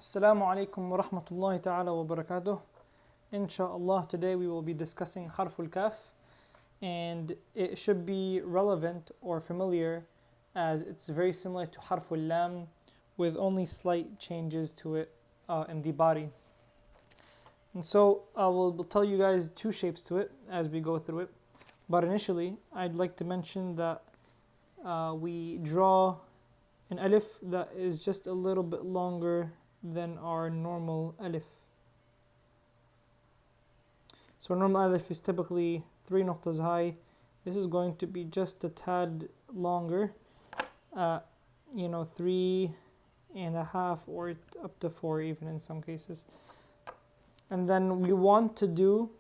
Assalamu alaikum wa rahmatullahi ta'ala wa barakatuh. Inshallah, today we will be discussing Harful Kaf, and it should be relevant or familiar as it's very similar to Harful Lam with only slight changes to it in the body. And so I will tell you guys two shapes to it as we go through it. But initially, I'd like to mention that we draw an alif that is just a little bit longer than our normal alif. So normal alif is typically 3 nuqtas high. This is going to be just a tad longer, 3.5 or up to 4 even in some cases. And then we want to do,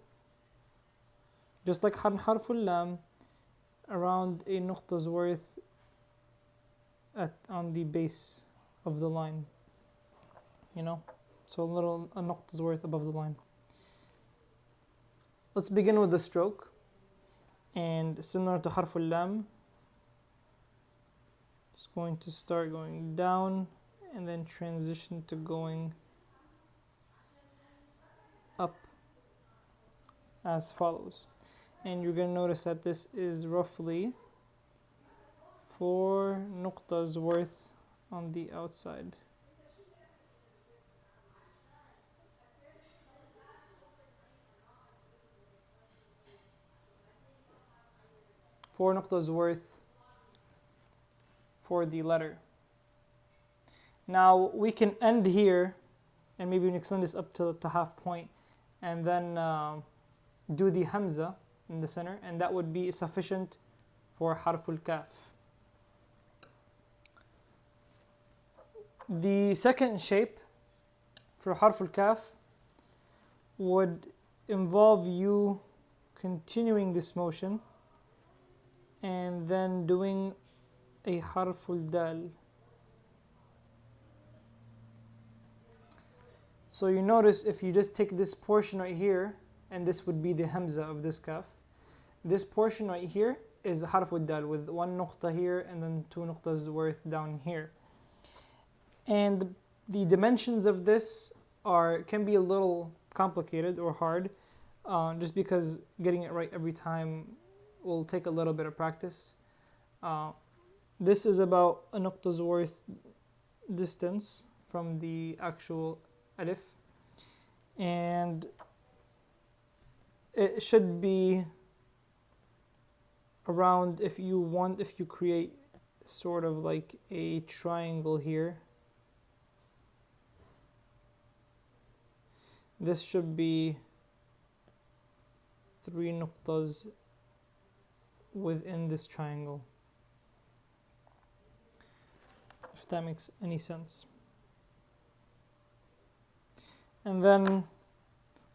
just like Harful Lam, around a nuqta's worth on the base of the line. So a nuqta's worth above the line. Let's begin with the stroke. And similar to Harful Lam, it's going to start going down and then transition to going up as follows. And you're going to notice that this is roughly 4 nuqtas worth on the outside. Four nuqtas worth for the letter. Now we can end here, and maybe we can extend this up to half point, and then do the hamza in the center, and that would be sufficient for Harful Kaf. The second shape for Harful Kaf would involve you continuing this motion and then doing a Harful Dal. So you notice if you just take this portion right here, and this would be the Hamza of this Kaf, this portion right here is Harful Dal with 1 nuqta here and then 2 nuqtas worth down here. And the dimensions of this can be a little complicated or hard, just because getting it right every time will take a little bit of practice. This is about a nuqta's worth distance from the actual alif, and it should be around, if you create sort of like a triangle here, this should be 3 nuqtas within this triangle, if that makes any sense. And then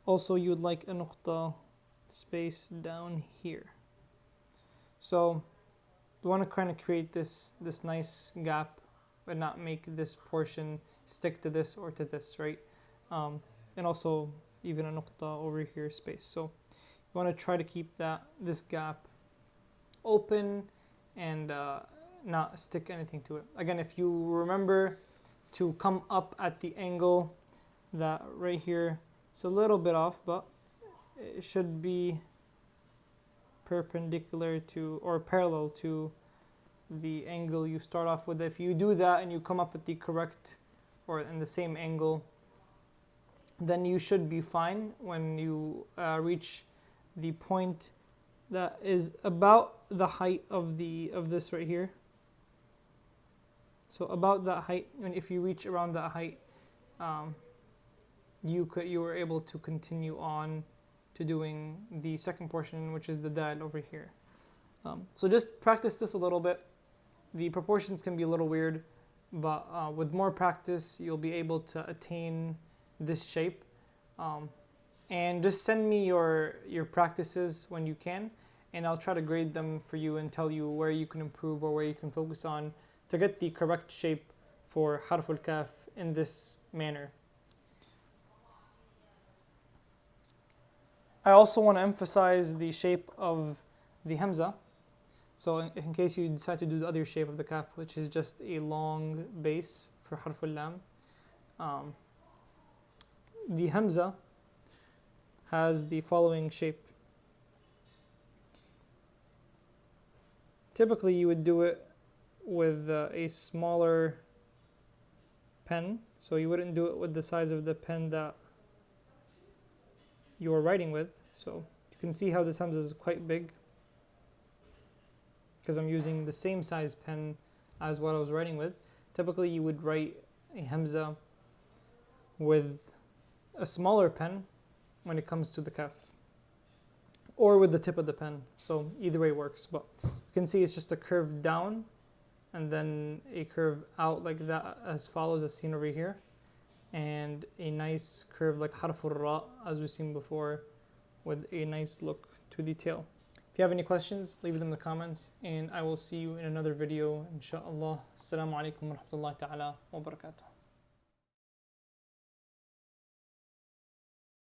also you would like a nuqta space down here. So you want to kind of create this nice gap, but not make this portion stick to this or to this, right? And also even a nuqta over here space. So you want to try to keep this gap open and not stick anything to it. Again, if you remember to come up at the angle that right here, it's a little bit off, but it should be perpendicular to or parallel to the angle you start off with. If you do that and you come up at the correct or in the same angle, then you should be fine when you reach the point that is about the height of this right here. So about that height, and if you reach around that height, you were able to continue on to doing the second portion, which is the dal over here. So just practice this a little bit. The proportions can be a little weird, but with more practice, you'll be able to attain this shape. And just send me your practices when you can, and I'll try to grade them for you and tell you where you can improve or where you can focus on to get the correct shape for Harful Kaf in this manner. I also want to emphasize the shape of the Hamza. So in case you decide to do the other shape of the Kaf, which is just a long base for Harful Lam, the Hamza has the following shape. Typically you would do it with a smaller pen, so you wouldn't do it with the size of the pen that you are writing with. So you can see how this Hamza is quite big because I'm using the same size pen as what I was writing with. Typically you would write a Hamza with a smaller pen when it comes to the kaf, or with the tip of the pen, so either way works. But you can see it's just a curve down and then a curve out like that as follows, as seen over here, and a nice curve like harful ra as we've seen before, with a nice look to detail. If you have any questions, leave them in the comments, and I will see you in another video, inshallah. Assalamu alaikum wa rahmatullahi ta'ala wa barakatuh.